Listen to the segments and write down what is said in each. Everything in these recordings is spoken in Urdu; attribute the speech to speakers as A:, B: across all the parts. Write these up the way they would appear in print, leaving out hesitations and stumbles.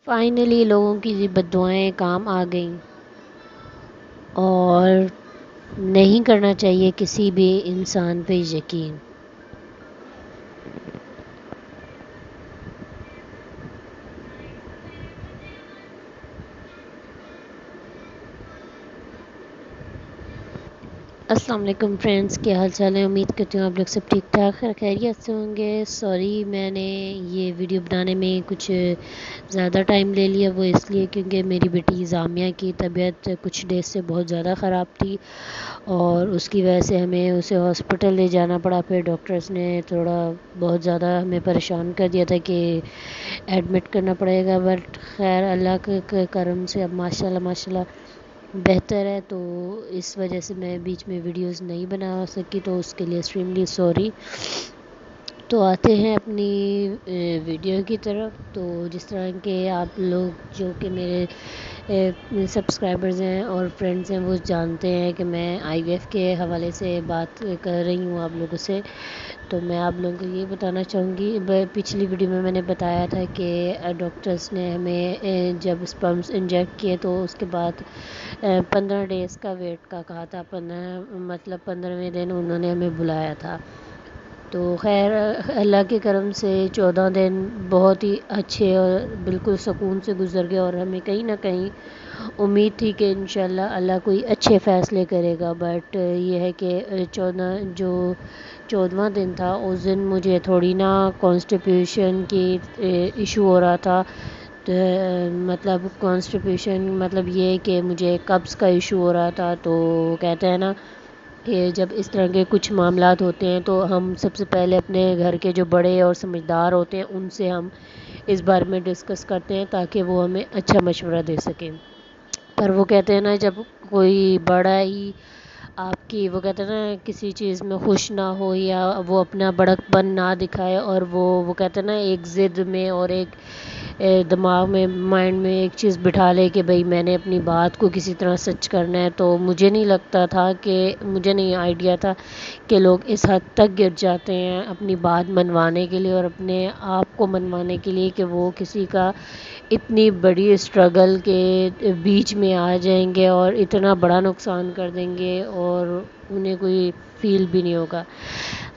A: فائنلی لوگوں کی بددعائیں کام آ گئیں اور نہیں کرنا چاہیے کسی بھی انسان پہ یقین۔ السلام علیکم فرینڈس، کیا حال چال ہے؟ امید کرتی ہوں آپ لوگ سب ٹھیک ٹھاک خیریت سے ہوں گے۔ سوری میں نے یہ ویڈیو بنانے میں کچھ زیادہ ٹائم لے لیا، وہ اس لیے کیونکہ میری بیٹی زامیہ کی طبیعت کچھ ڈیز سے بہت زیادہ خراب تھی اور اس کی وجہ سے ہمیں اسے ہاسپٹل لے جانا پڑا۔ پھر ڈاکٹرز نے تھوڑا بہت زیادہ ہمیں پریشان کر دیا تھا کہ ایڈمٹ کرنا پڑے گا، بٹ خیر اللہ کے کرم سے اب ماشاءاللہ بہتر ہے، تو اس وجہ سے میں بیچ میں ویڈیوز نہیں بنا سکی، تو اس کے لیے ایکسٹریملی سوری۔ تو آتے ہیں اپنی ویڈیو کی طرف۔ تو جس طرح کہ آپ لوگ جو کہ میرے سبسکرائبرز ہیں اور فرینڈز ہیں وہ جانتے ہیں کہ میں آئی وی ایف کے حوالے سے بات کر رہی ہوں آپ لوگوں سے، تو میں آپ لوگوں کو یہ بتانا چاہوں گی، پچھلی ویڈیو میں نے بتایا تھا کہ ڈاکٹرز نے ہمیں جب اسپرمز انجیکٹ کیے تو اس کے بعد 15 ڈیز کا ویٹ کا کہا تھا، 15ویں دن انہوں نے ہمیں بلایا تھا۔ تو خیر اللہ کے کرم سے 14 دن بہت ہی اچھے اور بالکل سکون سے گزر گئے، اور ہمیں کہیں نہ کہیں امید تھی کہ انشاءاللہ اللہ کوئی اچھے فیصلے کرے گا، بٹ یہ ہے کہ 14واں دن تھا، اس دن مجھے تھوڑی نا کانسٹیپیشن کی ایشو ہو رہا تھا۔ مطلب کانسٹیپیشن مطلب یہ کہ مجھے قبض کا ایشو ہو رہا تھا، تو کہتے ہیں نا کہ جب اس طرح کے کچھ معاملات ہوتے ہیں تو ہم سب سے پہلے اپنے گھر کے جو بڑے اور سمجھدار ہوتے ہیں ان سے ہم اس بارے میں ڈسکس کرتے ہیں تاکہ وہ ہمیں اچھا مشورہ دے سکیں۔ پر وہ کہتے ہیں نا جب کوئی بڑا ہی آپ کی وہ کہتے ہیں نا کسی چیز میں خوش نہ ہو یا وہ اپنا بڑک پن نہ دکھائے، اور وہ کہتے ہیں نا ایک ضد میں اور ایک دماغ میں مائنڈ میں ایک چیز بٹھا لے کہ بھئی میں نے اپنی بات کو کسی طرح سچ کرنا ہے، تو مجھے نہیں لگتا تھا کہ مجھے نہیں آئیڈیا تھا کہ لوگ اس حد تک گر جاتے ہیں اپنی بات منوانے کے لیے اور اپنے آپ کو منوانے کے لیے کہ وہ کسی کا اتنی بڑی اسٹرگل کے بیچ میں آ جائیں گے اور اتنا بڑا نقصان کر دیں گے اور انہیں کوئی فیل بھی نہیں ہوگا۔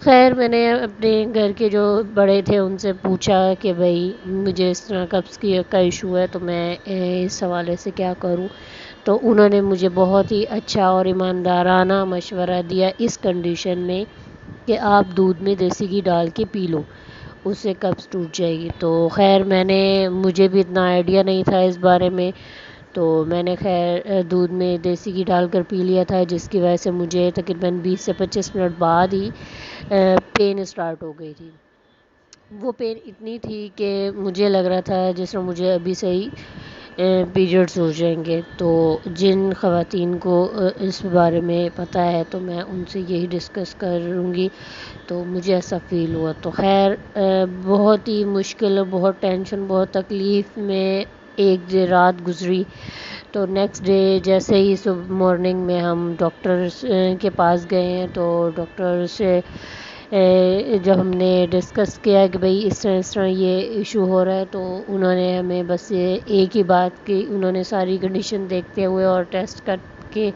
A: خیر میں نے اپنے گھر کے جو بڑے تھے ان سے پوچھا کہ بھئی مجھے اس طرح قبض کا ایشو ہے، تو میں اس حوالے سے کیا کروں، تو انہوں نے مجھے بہت ہی اچھا اور ایماندارانہ مشورہ دیا اس کنڈیشن میں کہ آپ دودھ میں دیسی گھی ڈال کے پی لو، اس سے قبض ٹوٹ جائے گی۔ تو خیر مجھے بھی اتنا آئیڈیا نہیں تھا اس بارے میں، تو میں نے خیر دودھ میں دیسی گھی ڈال کر پی لیا تھا، جس کی وجہ سے مجھے تقریباً 20 سے 25 منٹ بعد ہی پین اسٹارٹ ہو گئی تھی۔ وہ پین اتنی تھی کہ مجھے لگ رہا تھا جس میں مجھے ابھی سے ہی پیریڈز ہو جائیں گے۔ تو جن خواتین کو اس بارے میں پتہ ہے تو میں ان سے یہی ڈسکس کروں گی، تو مجھے ایسا فیل ہوا۔ تو خیر بہت ہی مشکل، بہت ٹینشن، بہت تکلیف میں ایک رات گزری۔ تو نیکسٹ ڈے جیسے ہی صبح مارننگ میں ہم ڈاکٹر کے پاس گئے ہیں، تو ڈاکٹر سے جب ہم نے ڈسکس کیا کہ بھئی اس طرح یہ ایشو ہو رہا ہے، تو انہوں نے ہمیں بس ایک ہی بات کی، انہوں نے ساری کنڈیشن دیکھتے ہوئے اور ٹیسٹ کر کے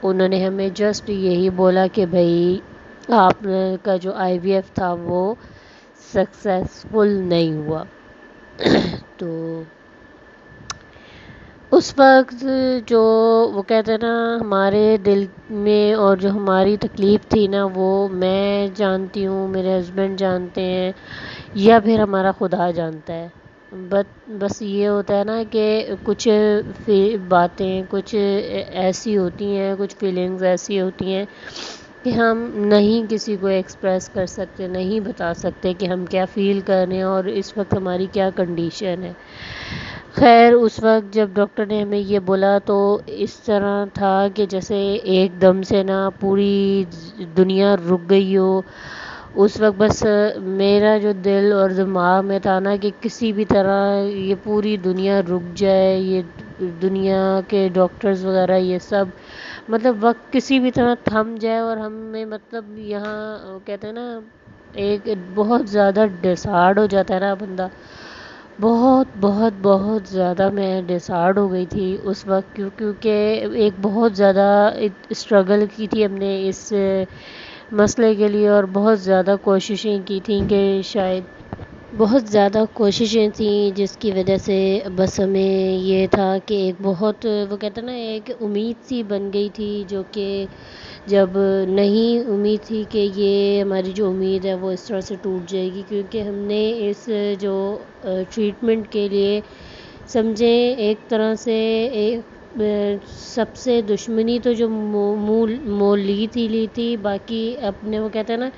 A: انہوں نے ہمیں جسٹ یہی بولا کہ بھئی آپ کا جو آئی وی ایف تھا وہ سکسیسفل نہیں ہوا۔ تو اس وقت جو وہ کہتے ہیں نا ہمارے دل میں اور جو ہماری تکلیف تھی نا، وہ میں جانتی ہوں، میرے ہسبینڈ جانتے ہیں، یا پھر ہمارا خدا جانتا ہے۔ بس یہ ہوتا ہے نا کہ کچھ باتیں کچھ ایسی ہوتی ہیں، کچھ فیلنگز ایسی ہوتی ہیں کہ ہم نہیں کسی کو ایکسپریس کر سکتے، نہیں بتا سکتے کہ ہم کیا فیل کر رہے ہیں اور اس وقت ہماری کیا کنڈیشن ہے۔ خیر اس وقت جب ڈاکٹر نے ہمیں یہ بولا تو اس طرح تھا کہ جیسے ایک دم سے نا پوری دنیا رک گئی ہو۔ اس وقت بس میرا جو دل اور دماغ میں تھا نا کہ کسی بھی طرح یہ پوری دنیا رک جائے، یہ دنیا کے ڈاکٹرز وغیرہ یہ سب مطلب وقت کسی بھی طرح تھم جائے اور ہمیں مطلب یہاں کہتے ہیں نا ایک بہت زیادہ ڈسہارڈ ہو جاتا ہے نا بندہ، بہت بہت بہت زیادہ میں ڈسہارڈ ہو گئی تھی اس وقت، کیونکہ ایک بہت زیادہ اسٹرگل کی تھی ہم نے اس مسئلے کے لیے، اور بہت زیادہ کوششیں کی تھیں کہ شاید بہت زیادہ کوششیں تھیں جس کی وجہ سے بس ہمیں یہ تھا کہ ایک بہت وہ کہتے ہیں نا ایک امید سی بن گئی تھی، جو کہ جب نہیں امید تھی کہ یہ ہماری جو امید ہے وہ اس طرح سے ٹوٹ جائے گی، کیونکہ ہم نے اس جو ٹریٹمنٹ کے لیے سمجھیں ایک طرح سے سب سے دشمنی تو جو مول لی تھی، باقی اپنے وہ کہتے ہیں نا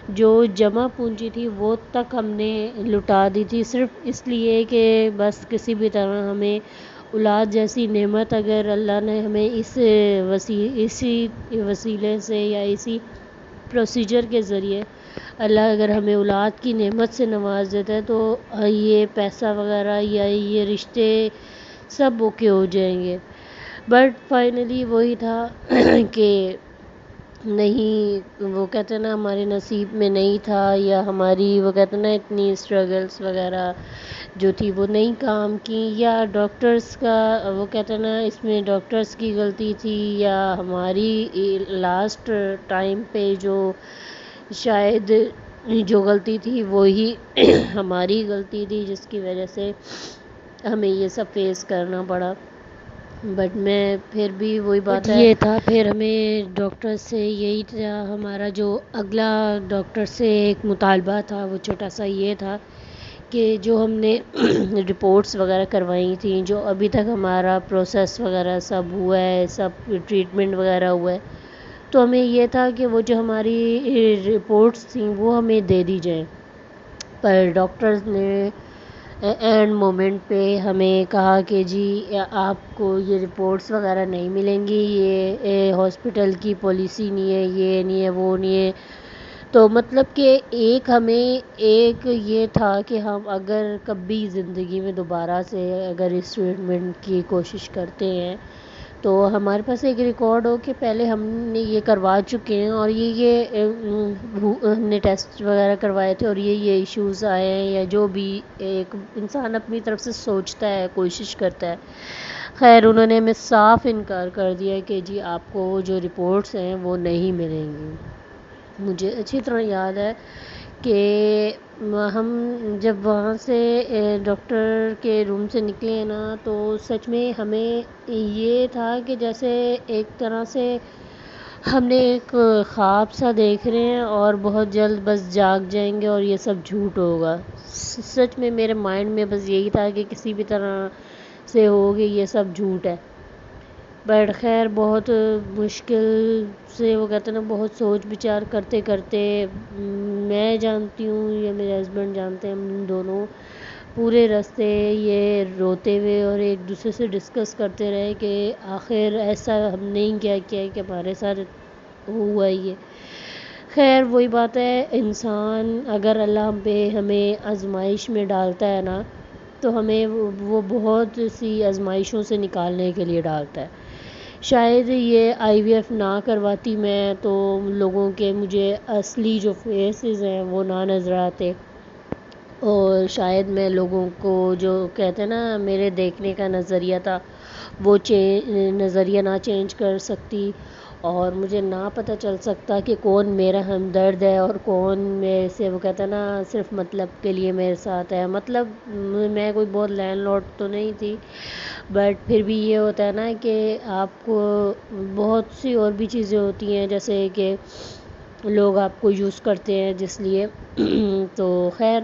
A: جو جمع پونجی تھی وہ تک ہم نے لٹا دی تھی، صرف اس لیے کہ بس کسی بھی طرح ہمیں اولاد جیسی نعمت اگر اللہ نے ہمیں اسی وسیلے سے یا اسی پروسیجر کے ذریعے اللہ اگر ہمیں اولاد کی نعمت سے نواز دیتا ہے تو یہ پیسہ وغیرہ یا یہ رشتے سب اوکے ہو جائیں گے۔ بٹ فائنلی وہی تھا کہ نہیں، وہ کہتے ہیں نا ہمارے نصیب میں نہیں تھا، یا ہماری وہ کہتے ہیں نا اتنی اسٹرگلس وغیرہ جو تھی وہ نہیں کام کی، یا ڈاکٹرز کا وہ کہتے ہیں نا اس میں ڈاکٹرز کی غلطی تھی، یا ہماری لاسٹ ٹائم پہ جو شاید جو غلطی تھی وہی ہماری غلطی تھی جس کی وجہ سے ہمیں یہ سب فیس کرنا پڑا۔ بٹ میں پھر بھی وہی بات ہے، یہ تھا پھر ہمیں ڈاکٹر سے یہی تھا ہمارا جو اگلا ڈاکٹر سے ایک مطالبہ تھا، وہ چھوٹا سا یہ تھا کہ جو ہم نے رپورٹس وغیرہ کروائی تھیں، جو ابھی تک ہمارا پروسیس وغیرہ سب ہوا ہے، سب ٹریٹمنٹ وغیرہ ہوا ہے، تو ہمیں یہ تھا کہ وہ جو ہماری رپورٹس تھیں وہ ہمیں دے دی جائیں۔ پر ڈاکٹرز نے اینڈ مومنٹ پہ ہمیں کہا کہ جی آپ کو یہ رپورٹس وغیرہ نہیں ملیں گی، یہ ہاسپٹل کی پالیسی نہیں ہے، یہ نہیں ہے، وہ نہیں ہے۔ تو مطلب کہ ایک یہ تھا کہ ہم اگر کبھی زندگی میں دوبارہ سے اگر اس ٹریٹمنٹ کی کوشش کرتے ہیں تو ہمارے پاس ایک ریکارڈ ہو کہ پہلے ہم نے یہ کروا چکے ہیں، اور یہ ہم نے ٹیسٹ وغیرہ کروائے تھے، اور یہ ایشوز آئے ہیں، یا جو بھی ایک انسان اپنی طرف سے سوچتا ہے، کوشش کرتا ہے۔ خیر انہوں نے ہمیں صاف انکار کر دیا کہ جی آپ کو جو رپورٹس ہیں وہ نہیں ملیں گی۔ مجھے اچھی طرح یاد ہے کہ ہم جب وہاں سے ڈاکٹر کے روم سے نکلے نا تو سچ میں ہمیں یہ تھا کہ جیسے ایک طرح سے ہم نے ایک خواب سا دیکھ رہے ہیں اور بہت جلد بس جاگ جائیں گے اور یہ سب جھوٹ ہوگا۔ سچ میں میرے مائنڈ میں بس یہی تھا کہ کسی بھی طرح سے ہوگی، یہ سب جھوٹ ہے۔ بٹ خیر بہت مشکل سے وہ کہتے ہیں نا بہت سوچ بچار کرتے کرتے میں جانتی ہوں یا میرے ہسبینڈ جانتے ہیں، ہم دونوں پورے راستے یہ روتے ہوئے اور ایک دوسرے سے ڈسکس کرتے رہے کہ آخر ایسا ہم نے کیا کیا کہ ہمارے ساتھ ہوا یہ۔ خیر وہی بات ہے، انسان اگر اللہ ہمیں آزمائش میں ڈالتا ہے نا تو ہمیں وہ بہت سی آزمائشوں سے نکالنے کے لیے ڈالتا ہے۔ شاید یہ آئی وی ایف نہ کرواتی میں تو لوگوں کے مجھے اصلی جو فیسز ہیں وہ نہ نظر آتے، اور شاید میں لوگوں کو جو کہتے ہیں نا میرے دیکھنے کا نظریہ تھا وہ نظریہ نہ چینج کر سکتی، اور مجھے نہ پتہ چل سکتا کہ کون میرا ہمدرد ہے اور کون میرے سے وہ کہتا ہے نا صرف مطلب کے لیے میرے ساتھ ہے۔ مطلب میں کوئی بہت لینڈ لارڈ تو نہیں تھی، بٹ پھر بھی یہ ہوتا ہے نا کہ آپ کو بہت سی اور بھی چیزیں ہوتی ہیں جیسے کہ لوگ آپ کو یوز کرتے ہیں جس لیے تو خیر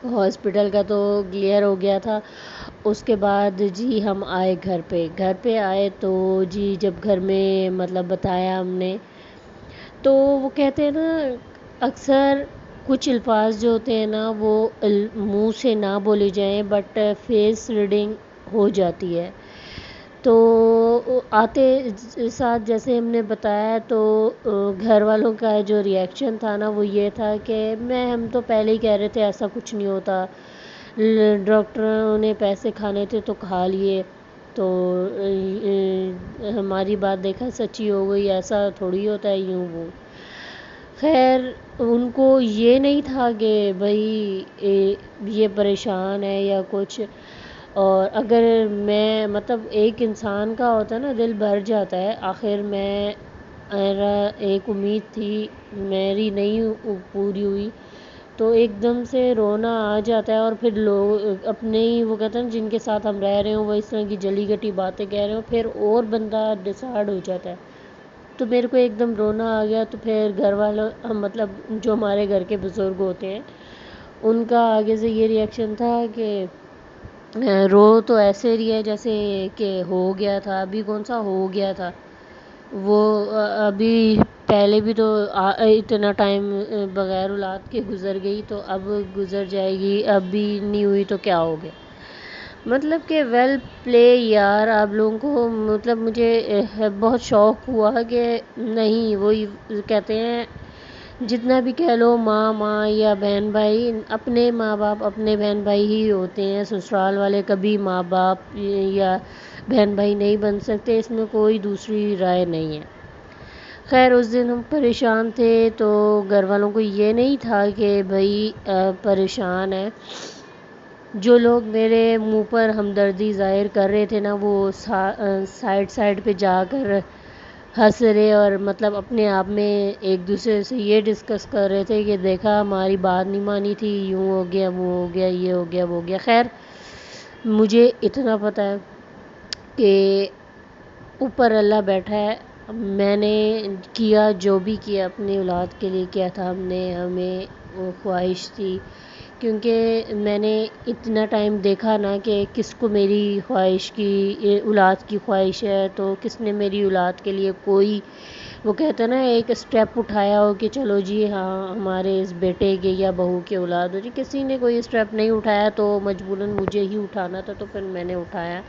A: ہاسپٹل کا تو کلیئر ہو گیا تھا۔ اس کے بعد جی ہم آئے گھر پہ آئے تو جی جب گھر میں مطلب بتایا ہم نے تو وہ کہتے ہیں نا اکثر کچھ الفاظ جو ہوتے ہیں نا وہ منہ سے نہ بولے جائیں بٹ فیس ریڈنگ ہو جاتی ہے۔ تو آتے ساتھ جیسے ہم نے بتایا تو گھر والوں کا جو ریئیکشن تھا نا وہ یہ تھا کہ ہم تو پہلے ہی کہہ رہے تھے ایسا کچھ نہیں ہوتا، ڈاکٹروں نے پیسے کھانے تھے تو کھا لیے، تو ہماری بات دیکھا سچی ہو گئی، ایسا تھوڑی ہوتا ہے یوں وہ۔ خیر ان کو یہ نہیں تھا کہ بھائی یہ پریشان ہے یا کچھ، اور اگر میں مطلب ایک انسان کا ہوتا ہے نا دل بھر جاتا ہے. آخر میرا ایک امید تھی میری نہیں پوری ہوئی تو ایک دم سے رونا آ جاتا ہے، اور پھر لوگ اپنے ہی وہ کہتے ہیں جن کے ساتھ ہم رہ رہے ہوں وہ اس طرح کی جلی گٹی باتیں کہہ رہے ہوں، پھر اور بندہ ڈسہارڈ ہو جاتا ہے. تو میرے کو ایک دم رونا آ گیا. تو پھر گھر والوں مطلب جو ہمارے گھر کے بزرگ ہوتے ہیں ان کا آگے سے یہ ریئیکشن تھا کہ رو تو ایسے رہی ہے جیسے کہ ہو گیا تھا، ابھی کون سا ہو گیا تھا، وہ ابھی پہلے بھی تو اتنا ٹائم بغیر اولاد کے گزر گئی تو اب گزر جائے گی، اب بھی نہیں ہوئی تو کیا ہو گیا. مطلب کہ ویل پلے یار آپ لوگوں کو. مطلب مجھے بہت شوق ہوا کہ نہیں، وہی کہتے ہیں جتنا بھی کہہ لو ماں یا بہن بھائی، اپنے ماں باپ اپنے بہن بھائی ہی ہوتے ہیں، سسرال والے کبھی ماں باپ یا بہن بھائی نہیں بن سکتے، اس میں کوئی دوسری رائے نہیں ہے. خیر اس دن ہم پریشان تھے تو گھر والوں کو یہ نہیں تھا کہ بھائی پریشان ہے. جو لوگ میرے منہ پر ہمدردی ظاہر کر رہے تھے نا وہ سائڈ پہ جا کر ہنس رہے اور مطلب اپنے آپ میں ایک دوسرے سے یہ ڈسکس کر رہے تھے کہ دیکھا ہماری بات نہیں مانی تھی، یوں ہو گیا وہ ہو گیا یہ ہو گیا وہ ہو گیا. خیر مجھے اتنا پتہ ہے کہ اوپر اللہ بیٹھا ہے. میں نے کیا جو بھی کیا اپنی اولاد کے لیے کیا تھا، ہمیں وہ خواہش تھی کیونکہ میں نے اتنا ٹائم دیکھا نا کہ کس کو میری خواہش کی اولاد کی خواہش ہے تو کس نے میری اولاد کے لیے کوئی وہ کہتا ہے نا ایک اسٹیپ اٹھایا ہو کہ چلو جی ہاں ہمارے اس بیٹے کے یا بہو کے اولاد ہو جی. کسی نے کوئی اسٹیپ نہیں اٹھایا تو مجبوراً مجھے ہی اٹھانا تھا تو پھر میں نے اٹھایا.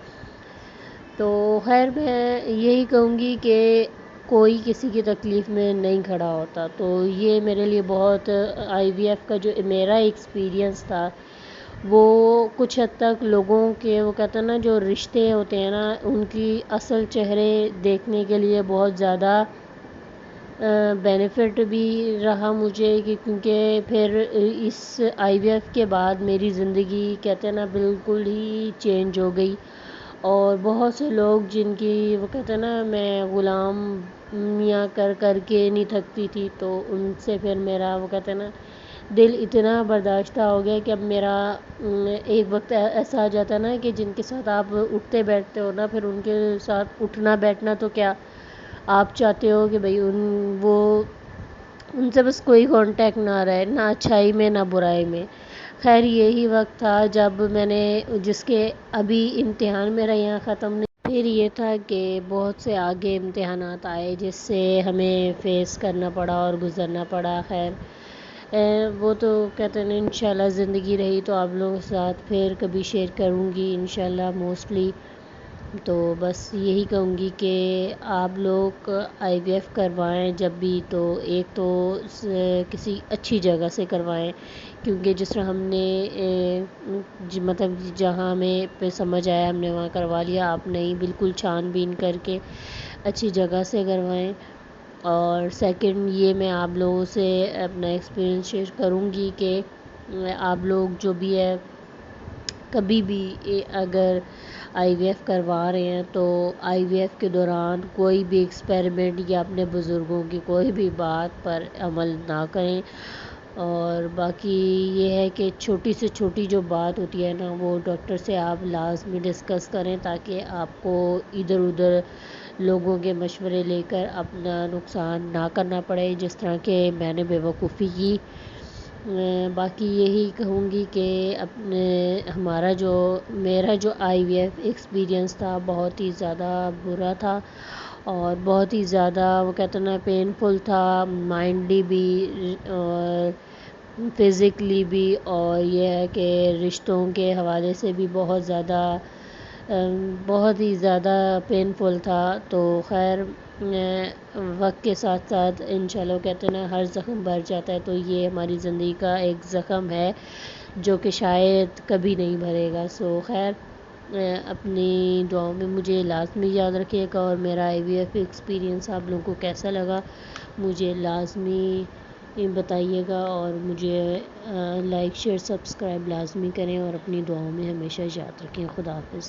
A: تو خیر میں یہی کہوں گی کہ کوئی کسی کی تکلیف میں نہیں کھڑا ہوتا. تو یہ میرے لیے بہت IVF کا جو میرا ایکسپیرینس تھا وہ کچھ حد تک لوگوں کے وہ کہتے ہیں نا جو رشتے ہوتے ہیں نا ان کی اصل چہرے دیکھنے کے لیے بہت زیادہ بینیفٹ بھی رہا مجھے کیونکہ پھر اس IVF کے بعد میری زندگی کہتے ہیں نا بالکل ہی چینج ہو گئی. اور بہت سے لوگ جن کی وہ کہتے ہیں نا میں غلامیاں کر کے نہیں تھکتی تھی تو ان سے پھر میرا وہ کہتے ہیں نا دل اتنا برداشتہ ہو گیا کہ اب میرا ایک وقت ایسا آ جاتا ہے نا کہ جن کے ساتھ آپ اٹھتے بیٹھتے ہو نا پھر ان کے ساتھ اٹھنا بیٹھنا تو کیا آپ چاہتے ہو کہ بھئی ان سے بس کوئی کانٹیکٹ نہ رہے، نہ اچھائی میں نہ برائی میں. خیر یہی وقت تھا جب میں نے جس کے ابھی امتحان میرا یہاں ختم نہیں، پھر یہ تھا کہ بہت سے آگے امتحانات آئے جس سے ہمیں فیس کرنا پڑا اور گزرنا پڑا. خیر وہ تو کہتے ہیں انشاءاللہ زندگی رہی تو آپ لوگوں کے ساتھ پھر کبھی شیئر کروں گی انشاءاللہ موسٹلی. تو بس یہی کہوں گی کہ آپ لوگ IVF کروائیں جب بھی تو ایک تو کسی اچھی جگہ سے کروائیں کیونکہ جس طرح ہم نے مطلب جہاں ہمیں پہ سمجھ آیا ہم نے وہاں کروا لیا. آپ نہیں بالکل چھان بین کر کے اچھی جگہ سے کروائیں. اور سیکنڈ یہ میں آپ لوگوں سے اپنا ایکسپیرینس شیئر کروں گی کہ آپ لوگ جو بھی ہے کبھی بھی اگر IVF کروا رہے ہیں تو IVF کے دوران کوئی بھی ایکسپیریمنٹ یا اپنے بزرگوں کی کوئی بھی بات پر عمل نہ کریں. اور باقی یہ ہے کہ چھوٹی سے چھوٹی جو بات ہوتی ہے نا وہ ڈاکٹر سے آپ لازمی ڈسکس کریں تاکہ آپ کو ادھر ادھر لوگوں کے مشورے لے کر اپنا نقصان نہ کرنا پڑے جس طرح کہ میں نے بیوقوفی کی. باقی یہی کہوں گی کہ میرا جو IVF ایکسپیرینس تھا بہت ہی زیادہ برا تھا اور بہت ہی زیادہ وہ کہتے ہیں نا پینفل تھا، مائنڈلی بھی اور فزیکلی بھی. اور یہ ہے کہ رشتوں کے حوالے سے بھی بہت ہی زیادہ پینفل تھا. تو خیر وقت کے ساتھ ساتھ انشاءاللہ کہتے ہیں نا ہر زخم بھر جاتا ہے تو یہ ہماری زندگی کا ایک زخم ہے جو کہ شاید کبھی نہیں بھرے گا. سو خیر اپنی دعاؤں میں مجھے لازمی یاد رکھیے گا اور میرا IVF ایکسپیرینس آپ لوگوں کو کیسا لگا مجھے لازمی بتائیے گا، اور مجھے لائک شیئر سبسکرائب لازمی کریں، اور اپنی دعاؤں میں ہمیشہ یاد رکھیں۔ خدا حافظ۔